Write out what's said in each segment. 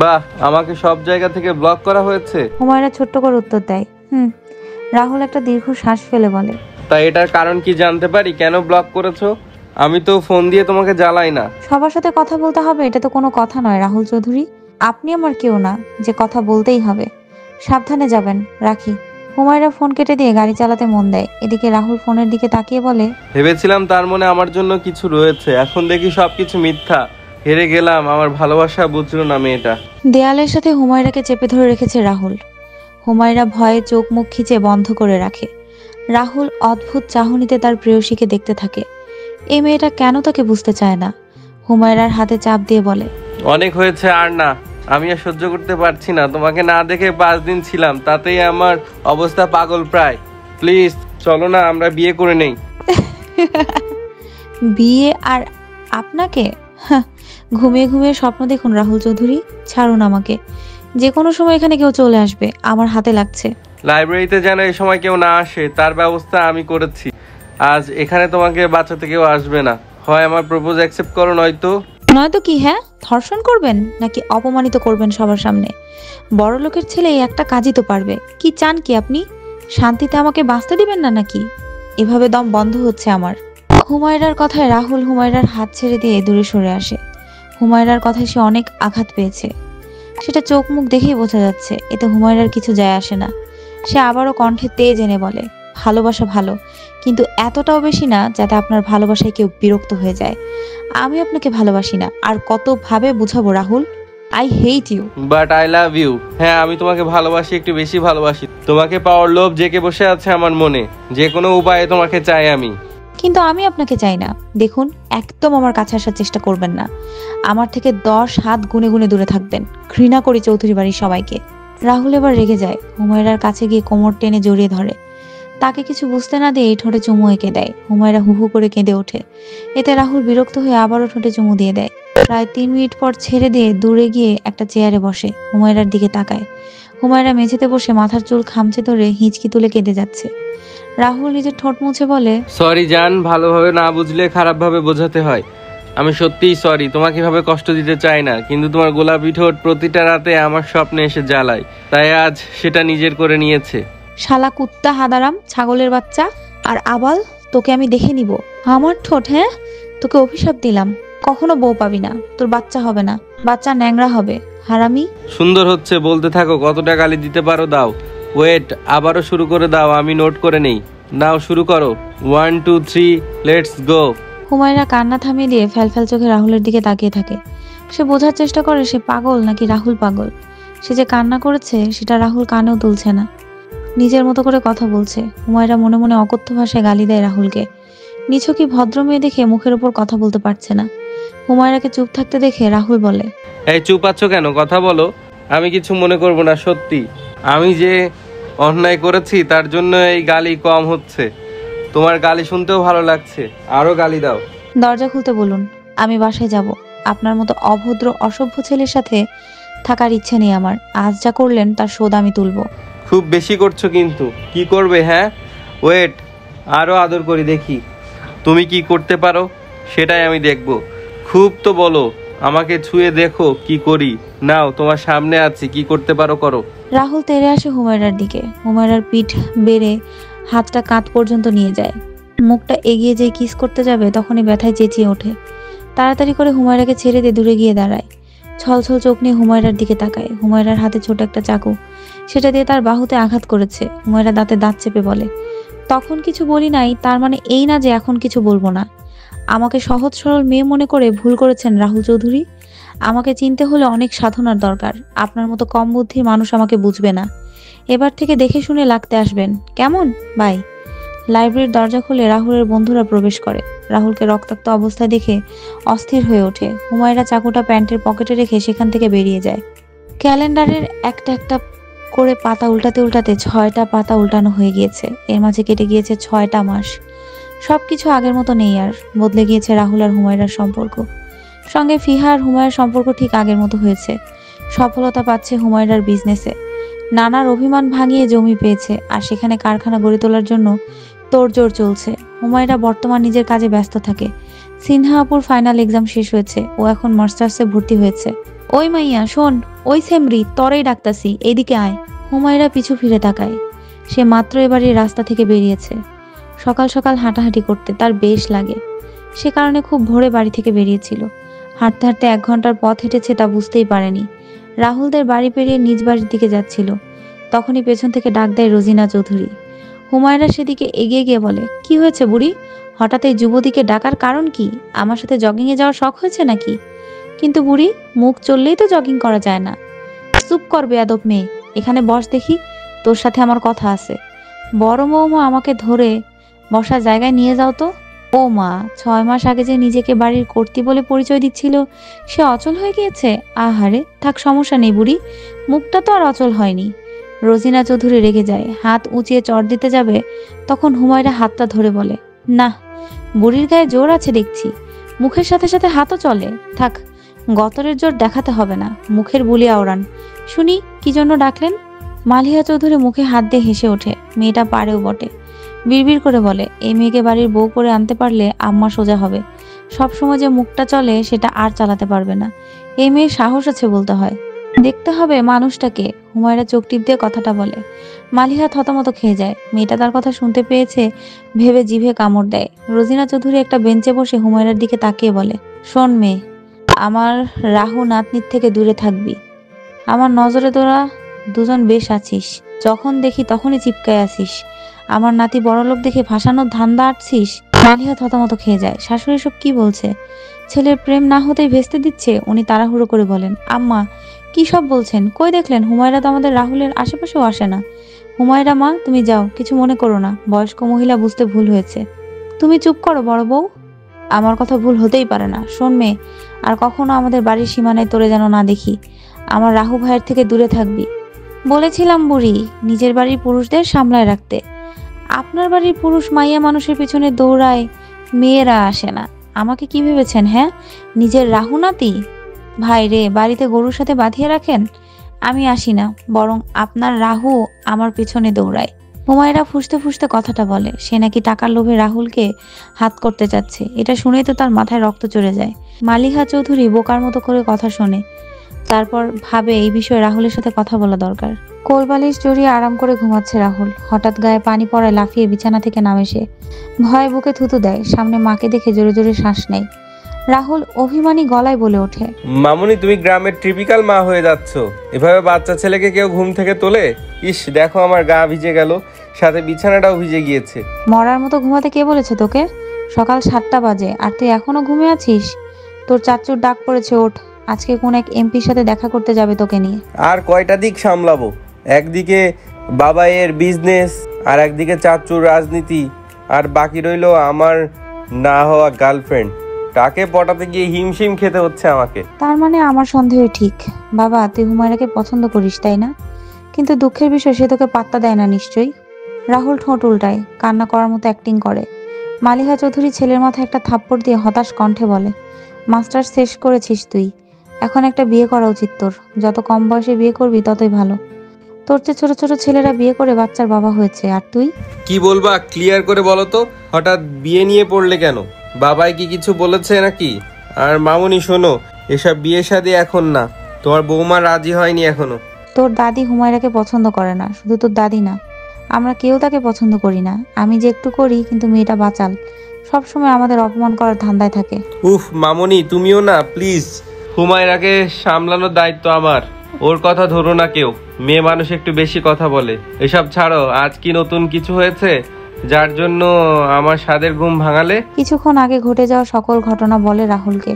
বাহ, আমাকে সব জায়গা থেকে ব্লক করা হয়েছে। হুমায়রা ছোট্ট করে উত্তর দেয়, রাহুল একটা দীর্ঘ শ্বাস ফেলে বলে, তাই এটার কারণ কি জানতে পারি? কেন ব্লক করেছো? আমি তো ফোন দিয়ে তোমাকে জ্বালাই না। সবার সাথে কথা বলতে হবে এটা তো কোনো কথা নয় রাহুল চৌধুরী। আপনি আমার কেউ না যে কথা বলতেই হবে। সাবধানে যাবেন, রাখি। হুমায়রা ফোন কেটে দিয়ে গাড়ি চালাতে মন দেয়। এদিকে রাহুল ফোনের দিকে তাকিয়ে বলে, ভেবেছিলাম তার মনে আমার জন্য কিছু রয়েছে, এখন দেখি সবকিছু মিথ্যা। হেরে গেলাম, আমার ভালোবাসা বুঝলো না মেয়েটা। দেয়ালের সাথে হুমায়রাকে চেপে ধরে রেখেছে রাহুল। হুমায়রা ভয়ে চোখ মুখ খিচে বন্ধ করে রাখে। রাহুল অদ্ভুত চাহনিতে তার প্রেয়সীকে দেখতে থাকে। এই মেয়েটা কেন তাকে বুঝতে চায় না। হুমায়রার হাতে চাপ দিয়ে বলে, অনেক হয়েছে, আর না। আমি আর সহ্য করতে পারছি না। তোমাকে না দেখে 5 দিন ছিলাম, তাতেই আমার অবস্থা পাগল প্রায়। প্লিজ চলো না, আমরা বিয়ে করে নেই। বিয়ে আর আপনাকে? হাহ, ঘুমিয়ে ঘুমিয়ে স্বপ্ন দেখুন রাহুল চৌধুরী। ছাড়ুন আমাকে, যে কোনো সময় এখানে কেউ চলে আসবে, আমার হাতে লাগছে। লাইব্রেরিতে যেন এই সময় কেউ না আসে, তার ব্যবস্থা আমি করেছি। আজ এখানে তোমাকে বাঁচাতে কেউ আসবে না। হয় আমার প্রপোজ অ্যাকসেপ্ট করো, নয়তো নয়তো কি? হ্যাঁ, ধর্ষণ করবেন নাকি অপমানিত করবেন সবার সামনে? বড় লোকের ছেলে এই একটা কাজই তো পারবে। কি চান কি আপনি? শান্তিতে আমাকে বাঁচতে দিবেন না নাকি? এভাবে দম বন্ধ হচ্ছে আমার। হুমায়রার কথায় রাহুল হুমায়রার হাত ছেড়ে দিয়ে দূরে সরে আসে। হুমায়রার কথায় সে অনেক আঘাত পেয়েছে, সেটা চোখ মুখ দেখেই বোঝা যাচ্ছে। এতে হুমায়রার কিছু যায় আসে না। সে আবারও কণ্ঠে তেজ এনে বলে, ভালোবাসা ভালো, কিন্তু এতটাও বেশি না যাতে আপনার ভালোবাসায় কেউ বিরক্ত হয়ে যায়। আমি আপনাকে ভালোবাসি না, আর কত ভাবে বুঝাবো Rahul? I hate you. But I love you. হ্যাঁ, আমি তোমাকে ভালোবাসি, একটু বেশি ভালোবাসি। তোমাকে পাওয়ার লোভ জেগে বসে আছে আমার মনে। যে কোনো উপায়ে তোমাকে চাই আমি। কিন্তু আমি আপনাকে চাই না। দেখুন, একদম আমার কাছে আসার চেষ্টা করবেন না। আমার থেকে 10 হাত গুনে গুনে দূরে থাকবেন। ঘৃণা করি চৌধুরী বাড়ির সবাইকে। রাহুল এবার রেগে যায়। হুমায়রার কাছে গিয়ে কোমর টেনে জড়িয়ে ধরে। তাকে কিছু বুঝতে না দিয়ে ঠোঁটে চুমু এঁকে দেয়। হুমায়রা হু হু করে কেঁদে ওঠে। এতে রাহুল বিরক্ত হয়ে আবারও ঠোঁটে চুমু দিয়ে দেয়। প্রায় 3 মিনিট পর ছেড়ে দিয়ে দূরে গিয়ে একটা চেয়ারে বসে হুমায়রার দিকে তাকায়। হুমায়রা মেঝেতে বসে মাথার চুল খামচে ধরে হিঁচকি তুলে কেঁদে যাচ্ছে। রাহুল নিজের ঠোঁট মুছে বলে, সরি জান, ভালোভাবে না বুঝলে খারাপভাবে বোঝাতে হয়। আমি সত্যিই সরি, তোমাকে এভাবে কষ্ট দিতে চাই না, কিন্তু তোমার গোলাপি ঠোঁট প্রতিটা রাতে আমার স্বপ্নে এসে জ্বালায়, তাই আজ সেটা নিজের করে নিয়েছে। শালা কুত্তা হাদারাম, ছাগলের বাচ্চা আর আবাল, তোকে আমি দেখে নিব। আমার ঠোঁট? হ্যাঁ, তোকে অভিশাপ দিলাম, কখনো বউ পাবি না। তোর বাচ্চা হবে না, বাচ্চা ন্যাংরা হবে, হারামি। সুন্দর হচ্ছে, বলতে থাকো। কতটা গালি দিতে পারো দাও। ওয়েট, আবারও শুরু করে দাও, আমি নোট করে নেই। নাও শুরু করো। 1 2 3 লেটস গো। হুমায়রা কান্না থামিয়ে দিয়ে ফ্যালফ্যাল চোখে রাহুলের দিকে তাকিয়ে থাকে। সে বোঝার চেষ্টা করে সে পাগল নাকি রাহুল পাগল। সে যে কান্না করেছে সেটা রাহুল কানেও তুলছে না, নিজের মতো করে কথা বলছে। হুমায়রা মনে মনে অকথ্য ভাষায় গালি দেয় রাহুলকে। নিছকই ভদ্র মেয়ে দেখে মুখের উপর কথা বলতে পারছে না। হুমায়রাকে চুপ থাকতে দেখে রাহুল বলে, এই চুপ আছো কেন? কথা বলো। আমি কিছু মনে করব না, সত্যি। আমি যে অন্যায় করেছি তার জন্য এই গালি কম হচ্ছে। তোমার গালি শুনতেও ভালো লাগছে, আরো গালি দাও। দরজা খুলতে বলুন, আমি বাসায় যাব। আপনার মতো অভদ্র অসভ্য ছেলের সাথে থাকার ইচ্ছে নেই আমার। আজ যা করলেন তার শোধ আমি তুলব। খুব বেশি করছো কিন্তু। কি করবে? হ্যাঁ, ওয়েট, আরো আদর করি, দেখি তুমি কি করতে পারো, সেটাই আমি দেখব। খুব তো বলো, আমাকে ছুঁয়ে দেখো কি করি। নাও, তোমার সামনে আছি, কি করতে পারো করো। রাহুল তেড়ে আসে হুমায়রার দিকে। হুমায়রার পিঠ বেড়ে হাতটা কাঁধ পর্যন্ত নিয়ে যায়। মুখটা এগিয়ে যেই কিস করতে যাবে তখনই ব্যথায় চেঁচিয়ে ওঠে। তাড়াতাড়ি করে হুমায়রাকে ছেড়ে দিয়ে দূরে গিয়ে দাঁড়ায়। ছলছল চোখ নিয়ে হুমায়রার দিকে তাকায়। হুমায়রার হাতে ছোট একটা চাকু, সেটা দিয়ে তার বাহুতে আঘাত করেছে। হুমায়রা দাঁতে দাঁত চেপে বলে, তখন কিছু বলি নাই, তার মানে এই না যে এখন কিছু বলবো না। আমাকে সহজ সরল মেয়ে মনে করে ভুল করেছেন রাহুল চৌধুরী। আমাকে চিনতে হলে অনেক সাধনার দরকার। আপনার মতো কম বুদ্ধির মানুষ আমাকে বুঝবে না। এবার থেকে দেখে শুনে লাগতে আসবেন, কেমন? বাই। লাইব্রেরির দরজা খুলে রাহুলের বন্ধুরা প্রবেশ করে। রাহুলকে রক্তাক্ত অবস্থায় দেখে অস্থির হয়ে ওঠে। হুমায়রা চাকুটা প্যান্টের পকেটে রেখে সেখান থেকে বেরিয়ে যায়। ক্যালেন্ডারের একটা একটা করে পাতা উল্টাতে উল্টাতে 6টা পাতা উল্টানো হয়ে গিয়েছে। এর মাঝে কেটে গিয়েছে 6টা মাস। সবকিছু আগের মতো নেই আর। বদলে গিয়েছে রাহুল আর হুমায়রার সম্পর্ক। সঙ্গে ফিহা আর হুমায়রার সম্পর্ক ঠিক আগের মতো হয়েছে। সফলতা পাচ্ছে হুমায়রার বিজনেসে। নানার অভিমান ভাঙিয়ে জমি পেয়েছে, আর সেখানে কারখানা গড়ে তোলার জন্য তোড়জোড় চলছে। হুমায়রা বর্তমান নিজের কাজে ব্যস্ত থাকে। সিনহা আপুর ফাইনাল এক্সাম শেষ হয়েছে, ও এখন মাস্টার্সে ভর্তি হয়েছে। ওই মাইয়া শোন, ওই সেমরি তরেই ডাকতাছি, এইদিকে আয়। হুমায়রা পিছু ফিরে তাকায়। সে মাত্র এবারই রাস্তা থেকে বেরিয়েছে। সকাল সকাল হাঁটাহাঁটি করতে তার বেশ লাগে, সে কারণে খুব ভোরে বাড়ি থেকে বেরিয়েছিল। হাঁটতে হাঁটতে 1 ঘন্টার পথ হেঁটেছে তা বুঝতেই পারেনি। রাহুলদের বাড়ি পেরিয়ে নিজ বাড়ির দিকে যাচ্ছিল, তখনই পেছন থেকে ডাক দেয় রোজিনা চৌধুরী। হুমায়রা সেদিকে এগিয়ে গিয়ে বলে, কি হয়েছে বুড়ি? হঠাৎ এই যুবতীকে ডাকার কারণ কি? আমার সাথে জগিংয়ে যাওয়ার শখ হয়েছে নাকি? কিন্তু বুড়ি, মুখ চললেই তো জগিং করা যায় না। চুপ কর বেয়াদব মেয়ে, এখানে বস দেখি, তোর সাথে আমার কথা আছে। বড় বৌমা আমাকে ধরে বসার জায়গায় নিয়ে যাও তো। ও মা, 6 মাস আগে যে নিজেকে বাড়ির কর্ত্রী বলে পরিচয় দিচ্ছিল, সে অচল হয়ে গিয়েছে। আহারে, থাক, সমস্যা নেই বুড়ি, মুখটা তো আর অচল হয়নি। রোজিনা চৌধুরী রেগে যায়, হাত উঁচিয়ে চড় দিতে যাবে, তখন হুমায়রা হাতটা ধরে বলে, না, বুড়ির গায়ে জোর আছে দেখছি, মুখের সাথে সাথে হাতও চলে। থাক, গতরের জোর দেখাতে হবে না, মুখের বুলি আওড়ান। শুনি, কি জন্য ডাকলেন? মালিহা চৌধুরী মুখে হাত দিয়ে হেসে ওঠে। মেয়েটা পারেও বটে। বিড়বিড় করে বলে, এই মেয়েকে বাড়ির বউ করে আনতে পারলে আম্মা সোজা হবে। সবসময় যে মুখটা চলে সেটা আর চালাতে পারবে না। এই মেয়ের সাহস আছে বলতে হয়, দেখতে হবে মানুষটাকে। হুমায়রা চোখ টিপ দিয়ে কথাটা বলে। মালিহা থতমত খেয়ে যায়। মেয়েটা তার কথা শুনতে পেয়েছে ভেবে জিভে কামড় দেয়। রোজিনা চৌধুরী একটা বেঞ্চে বসে হুমায়রার দিকে তাকিয়ে বলে, শোন মেয়ে, আমার রাহু নাতনির থেকে দূরে থাকবি। আমার নজরে তোরা দুজন বেশ আছিস, যখন দেখি তখনই চিপকায় আসিস। আমার নাতি বড়লোক দেখে ভাসানোর ধান্দা আটছিস। মালিহা থতমত খেয়ে যায়। শাশুড়ি সব কি বলছে? ছেলের প্রেম না হতেই ভেস্তে দিচ্ছে। উনি তাড়াহুড়ো করে বলেন, আম্মা কি সব বলছেন? কই দেখলেন, হুমায়রা তো আমাদের রাহুলের আশেপাশেও আসে না। হুমায়রা মা, তুমি যাও, কিছু মনে করো না, বয়স্ক মহিলা, বুঝতে ভুল হয়েছে। তুমি চুপ করো বড় বউ, আমার কথা ভুল হতেই পারে না। শোন মেয়ে, আর কখনো আমাদের বাড়ির সীমানায় তোরে যেন না দেখি। আমার রাহু ভাইয়ের থেকে দূরে থাকবি। বলেছিলাম বুড়ি, নিজের বাড়ির পুরুষদের সামলায় রাখতে। আপনার বাড়ির পুরুষ মাইয়া মানুষের পিছনে দৌড়ায়, মেয়েরা আসে না। আমাকে কি ভেবেছেন, হ্যাঁ, নিজের রাহু নাতি? ভাই রে, বাড়িতে গরুর সাথে বাঁধিয়ে রাখেন। আমি আসি না, বরং আপনার রাহু আমার পিছনে দৌড়ায়। হুমায়রা ফুঁসতে ফুঁসতে কথাটা বলে। সে নাকি টাকার লোভে রাহুলকে হাত করতে চাচ্ছে। এটা শুনেই তো তার মাথায় রক্ত চড়ে যায়। মালিহা চৌধুরী বোকার মতো করে কথা শোনে, তারপর ভাবে এই বিষয়ে রাহুলের সাথে কথা বলা দরকার। কোলবালিশ জড়িয়ে আরাম করে ঘুমাচ্ছে রাহুল। হঠাৎ গায়ে পানি পড়ায় লাফিয়ে বিছানা থেকে নামে সে। ভয়ে বুকে থুতু দেয়। সামনে মাকে দেখে জোরে জোরে শ্বাস নেয়। রাহুল অভিমানী গলায় বলে ওঠে, মামুনি, তুমি গ্রামের ট্রিপিক্যাল মা হয়ে যাচ্ছ। এভাবে বাচ্চা ছেলেকে কেউ ঘুম থেকে তোলে? ইস, দেখো আমার গা ভিজে গেল, সাথে বিছানাটাও ভিজে গিয়েছে। মরার মতো ঘুমাতে কে বলেছে তোকে? সকাল 7টা বাজে আর তুই এখনো ঘুমে আছিস? তোর চাচ্চুর ডাক পড়েছে, ওঠ। আজকে কোন এক এমপির সাথে দেখা করতে যাবে তোকে নিয়ে। আর কয়টা দিক সামলাবো? একদিকে বাবাইয়ের বিজনেস, আর একদিকে চাচুর রাজনীতি, আর বাকি রইলো আমার না হওয়া গার্লফ্রেন্ড। তাকে পটাতে গিয়ে হিমশিম খেতে হচ্ছে আমাকে। তার মানে আমার সন্দেহ ঠিক। বাবা, তুই হুমায়রাকে পছন্দ করিস, তাই না? কিন্তু দুঃখের বিষয়, সে তোকে পাত্তা দেয় না নিশ্চয়ই। রাহুল ঠোঁট উল্টায়, কান্না করার মতো অ্যাক্টিং করে। মালিহা চৌধুরী ছেলের মাথায় একটা থাপ্পড় দিয়ে হতাশ কণ্ঠে বলে, মাস্টার শেষ করেছিস তুই, এখন একটা বিয়ে করা উচিত তোর। যত কম বয়সে বিয়ে করবি ততই ভালো। তোর চেয়ে ছোট ছোট ছেলেরা বিয়ে করে বাচ্চার বাবা হয়েছে, আর তুই? কি বলবা, ক্লিয়ার করে বলো তো। হঠাৎ বিয়ে নিয়ে পড়লে কেন? বাবাই কি কিছু বলেছে নাকি? আর মামুনি শোনো, এসব বিয়ে শাদী এখন না, তোমার বৌমা রাজি হয়নি এখনো। তোর দাদি হুমায়রাকে পছন্দ করে না। শুধু তোর দাদি না, আমরা কেউ তাকে পছন্দ করি না। আমি যে একটু করি, কিন্তু মেয়েটা বাচাল, সবসময় আমাদের অপমান করার ধান্দায় থাকে। উফ মামুনি, তুমিও না প্লিজ। হুমায়রাকে সামলানোর দায়িত্ব আমার, ওর কথা ধরো না কেউ। মেয়ে মানুষ একটু বেশি কথা বলে। এসব ছাড়ো, আজ কি নতুন কিছু হয়েছে যার জন্য আমার স্বাদের ঘুম ভাঙালে? কিছুক্ষণ আগে ঘটে যাওয়া সকল ঘটনা বলে রাহুলকে।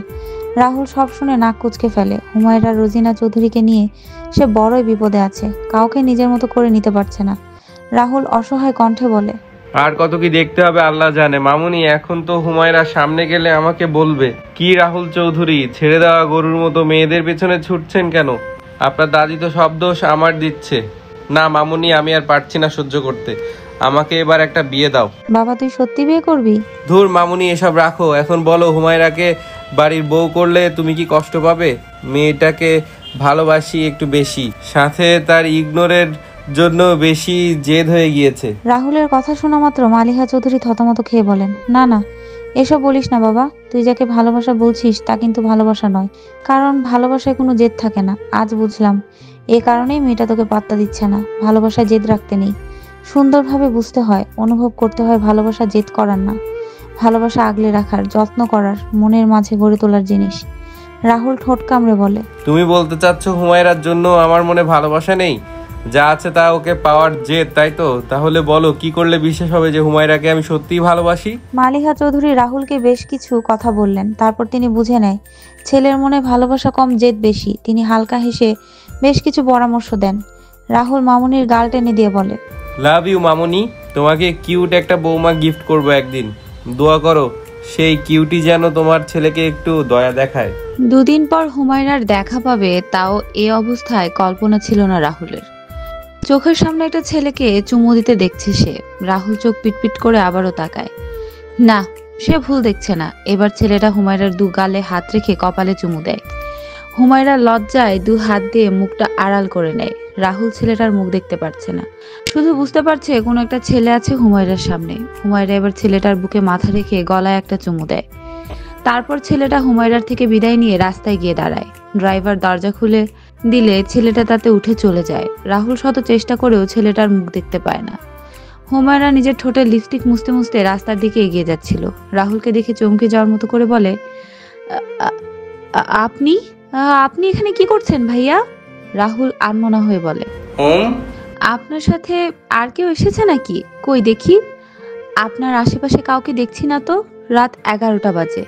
রাহুল সব শুনে নাক কুঁচকে ফেলে। হুমায়রা রোজিনা চৌধুরীকে নিয়ে সে বড়ই বিপদে আছে, কাউকে নিজের মতো করে নিতে পারছে না। রাহুল অসহায় কণ্ঠে বলে, আর কত কি দেখতে হবে আল্লাহ জানে। মামুনি, এখন তো হুমায়রা সামনে গেলে আমাকে বলবে, কি রাহুল চৌধুরী, ছেড়ে দেওয়া গরুর মতো মেয়েদের পেছনে ছুটছেন কেন? আপনার দাদি তো সব দোষ আমার দিচ্ছে। না মামুনি, আমি আর পারছি না সহ্য করতে। আমাকে এবার একটা বিয়ে দাও। বাবা, তুই সত্যি বিয়ে করবি? ধুর মামুনি, এসব রাখো। এখন বলো, হুমায়রাকে বাড়ির বউ করলে তুমি কি কষ্ট পাবে? মেয়েটাকে ভালোবাসি একটু বেশি, সাথে তার ইগনোরের জন্য বেশি জেদ হয়ে গিয়েছে। রাহুলের কথা শোনা মাত্র মালিহা চৌধুরী থতমত খেয়ে বলেন, না না, এসব বলিস না বাবা, তুই যাকে ভালোবাসা বলছিস তা কিন্তু ভালোবাসা নয়। কারণ ভালোবাসায় কোনো জেদ থাকে না, আজ বুঝলাম। এ কারণেই মেয়েটা তোকে পাত্তা দিচ্ছে না। ভালোবাসায় জেদ রাখতে নেই, সুন্দরভাবে বুঝতে হয়, অনুভব করতে হয়। ভালোবাসা জেদ করার না, ভালোবাসা আগলে রাখার, যত্ন করার, মনের মাঝে গড়ে তোলার জিনিস। রাহুল ঠোঁট কামড়ে বলে, তুমি বলতে চাচ্ছ হুমায়রার জন্য আমার মনে ভালোবাসা নেই? যা আছে তা ওকে পাওয়ার জেদ, তাই তো? তাহলে বলো কি করলে বিশ্বাস হবে যে হুমায়রাকে আমি সত্যিই ভালোবাসি? মালিহা চৌধুরী রাহুলকে বেশ কিছু কথা বললেন। তারপর তিনি বুঝে নেয় ছেলের মনে ভালোবাসা কম, জেদ বেশি। তিনি হালকা হেসে বেশ কিছু পরামর্শ দেন। রাহুল মামুনির গাল টেনে দিয়ে বলে, লাভ ইউ মামুনি। তোমাকে কিউট একটা বৌমা গিফট করবো একদিন। দোয়া করো সেই কিউটি যেন তোমার ছেলেকে একটু দয়া দেখায়। দুদিন পর হুমায়রার দেখা পাবে, তাও এ অবস্থায় কল্পনা ছিল না রাহুলের। চোখের সামনে একটা ছেলেকে চুমু দিতে দেখছে সে। রাহুল চোখ পিটপিট করে আবারও তাকায়। না, সে ভুল দেখছে না। এবার ছেলেটা হুমায়রার দু গালে হাত রেখে কপালে চুমু দেয়। হুমায়রা লজ্জায় দু হাত দিয়ে মুখটা আড়াল করে নেয়। রাহুল ছেলেটার মুখ দেখতে পারছে না, শুধু বুঝতে পারছে কোনো একটা ছেলে আছে হুমায়রার সামনে। হুমায়রা এবার ছেলেটার বুকে মাথা রেখে গলায় একটা চুমু দেয়। তারপর ছেলেটা হুমায়রার থেকে বিদায় নিয়ে রাস্তায় গিয়ে দাঁড়ায়। ড্রাইভার দরজা খুলে দিলে ছেলেটা তাতে উঠে চলে যায়। রাহুল শত চেষ্টা করেও ছেলেটার মুখ দেখতে পায় না। হুমায়রা নিজের ঠোঁটে লিপস্টিক মুছতে মুছতে রাস্তার দিকে এগিয়ে যাচ্ছিল। রাহুলকে দেখে চমকে যাওয়ার মতো করে বলে, "আ- আপনি আপনি এখানে কি করছেন ভাইয়া?" রাহুল আনমনা হয়ে বলে, হুম, আপনার সাথে আর কেউ এসেছে নাকি? কই দেখি। আপনার আশেপাশে কাউকে দেখছি না তো। রাত 11টা বাজে।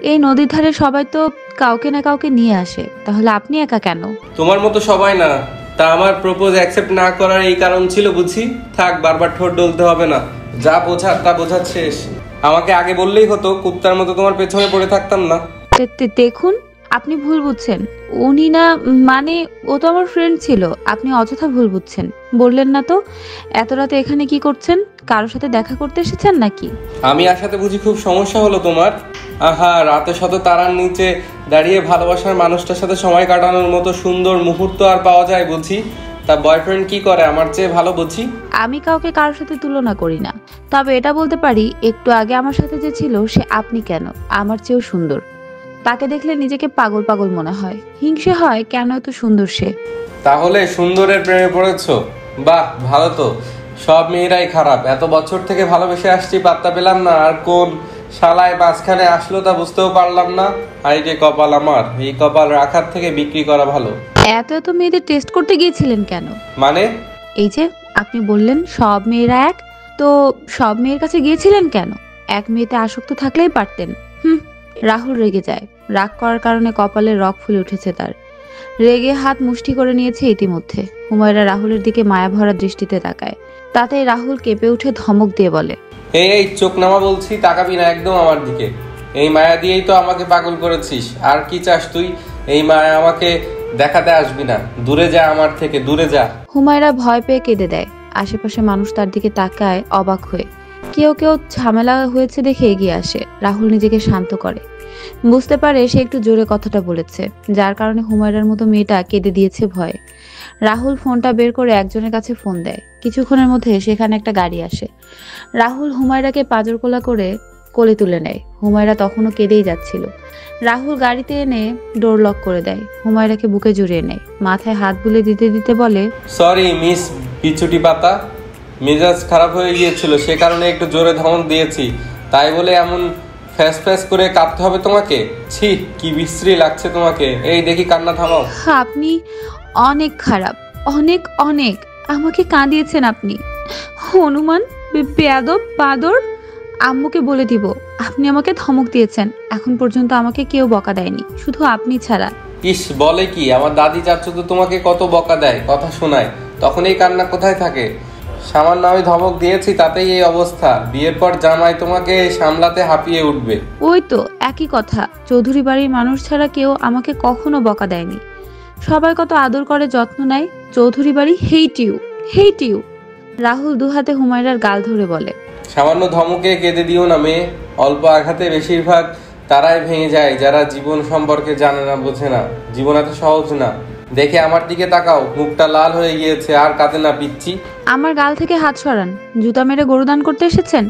এই নদীর ধারে সবাই তো কাউকে না কাউকে নিয়ে আসে, তাহলে আপনি একা কেন? তোমার মতো সবাই না। তা আমার প্রপোজ অ্যাকসেপ্ট না করার এই কারণ ছিল বুঝি? থাক, বারবার ঠোঁট ডলতে হবে না। যা বোঝার তা বোঝার শেষ। আমাকে আগে বললেই হতো, কুত্তার মতো তোমার পেছনে পড়ে থাকতাম না। দেখুন, আপনি ভুল বুঝছেন। উনি না, মানে ও তো আমার ফ্রেন্ড ছিল। আপনি অযথা ভুল বুঝছেন। বললেন না তো এত রাতে এখানে কি করছেন? কারোর সাথে দেখা করতে এসেছেন নাকি? আমি আসাতে বুঝি খুব সমস্যা হলো তোমার? আহা, রাতে শত তারার নিচে দাঁড়িয়ে ভালোবাসার মানুষটার সাথে সময় কাটানোর মতো সুন্দর মুহূর্ত আর পাওয়া যায় বুঝি? তা বয়ফ্রেন্ড কি করে আমার চেয়ে ভালো বুঝি? আমি কাউকে কারোর সাথে তুলনা করি না। তবে এটা বলতে পারি, একটু আগে আমার সাথে যে ছিল সে আপনি কেন আমার চেয়েও সুন্দর। তাকে দেখলে নিজেকে পাগল পাগল মনে হয়, হিংসে হয় কেন এত সুন্দর সে। তাহলে সুন্দরের প্রেমে পড়েছো? বাহ, ভালো তো। সব মেয়েরাই খারাপ। এত বছর থেকে ভালোবেসে আসছি, পাত্তা পেলাম না। আর কোন শালায় মাঝখানে আসলো তা বুঝতেও পারলাম না। আই যে কপাল আমার, এই কপাল রাখার থেকে বিক্রি করা ভালো। এত এত মেয়েদের টেস্ট করতে গিয়েছিলেন কেন? মানে? এই যে আপনি বললেন সব মেয়েরা এক, তো সব মেয়ের কাছে গিয়েছিলেন কেন? এক মেয়েতে আসক্ত থাকলেই পারতেন। হুম। রাহুল রেগে যায়। রাগ করার কারণে কপালে রগ ফুলে উঠেছে তার। রেগে হাত মুষ্টি করে নিয়েছে ইতিমধ্যে। হুমায়রা রাহুলের দিকে মায়া ভরা দৃষ্টিতে তাকায়। তাতেই রাহুল কেঁপে উঠে ধমক দিয়ে বলে, এই চোখ নামা বলছি, তাকাবি না একদম আমার দিকে। এই মায়া দিয়েই তো আমাকে পাগল করেছিস। আর কি চাস তুই? এই মায়া আমাকে দেখাতে আসবি না। দূরে যা আমার থেকে, দূরে যা। হুমায়রা ভয় পেয়ে কেঁদে দেয়। আশেপাশে মানুষ তার দিকে তাকায় অবাক হয়ে। কেউ কেউ ঝামেলা হয়েছে দেখে এগিয়ে আসে। রাহুল নিজেকে শান্ত করে। বুঝতে পারে সে একটু জোরে কথাটা বলেছে, যার কারণে হুমায়রার মতো মেয়েটা কেঁদে দিয়েছে ভয়ে। রাহুল ফোনটা বের করে একজনের কাছে ফোন দেয়। কিছুক্ষণের মধ্যে সেখানে একটা গাড়ি আসে। রাহুল হুমায়রাকে পাজরকোলা করে কোলে তুলে নেয়। হুমায়রা তখনও কেঁদেই যাচ্ছিল। রাহুল গাড়িতে এনে ডোর লক করে দেয়। হুমায়রাকে বুকে জড়িয়ে নেয়, মাথায় হাত বুলিয়ে দিতে দিতে বলে, সরি মিস পিছুটি পাতা, মেজাজ খারাপ হয়ে গিয়েছিল, সে কারণে একটু জোরে ধমক দিয়েছি। তাই বলে এমন ফ্যাস ফ্যাস করে কাঁদতে হবে তোমাকে? ছি, কি বিশ্রী লাগছে তোমাকে। এই দেখি, কান্না থামাও। আপনি অনেক খারাপ, অনেক অনেক। আমাকে কাঁদিয়েছেন আপনি। হনুমান, বেয়াদব, বাদর। আম্মুকে বলে দিব আপনি আমাকে ধমক দিয়েছেন। এখন পর্যন্ত আমাকে কেউ বকা দেয়নি, শুধু আপনি ছাড়া। ইস, বলে কি? আমার দাদি চাচু তো তোমাকে কত বকা দেয়, কথা শোনায়, তখন এই কান্না কোথায় থাকে? সামান্য আমি ধমক দিয়েছি, তাতেই এই অবস্থা। বিয়ের পর জামাই তোমাকে সামলাতে হাঁপিয়ে উঠবে। ওই তো একই কথা। চৌধুরী বাড়ির মানুষ ছাড়া কেউ আমাকে কখনো বকা দেয়নি। সবাই কত আদর করে, যত্ন নেয়। চৌধুরী বাড়ি hate you, hate you. Rahul দুহাতে হুমায়রার গাল ধরে বলে, সামান্য ধমকে কেঁদে দিও না মেয়ে। অল্প আঘাতে বেশিরভাগ তারাই ভেঙে যায় যারা জীবন সম্পর্কে জানে না, বোঝে না। জীবন এত সহজ না। দেখে আমার দিকে তাকাও, মুখটা লাল হয়ে গিয়েছে। আর কাঁদে না পিচ্ছি। আমার গাল থেকে হাত সরান। জুতা মেরে গরুদান করতে এসেছেন?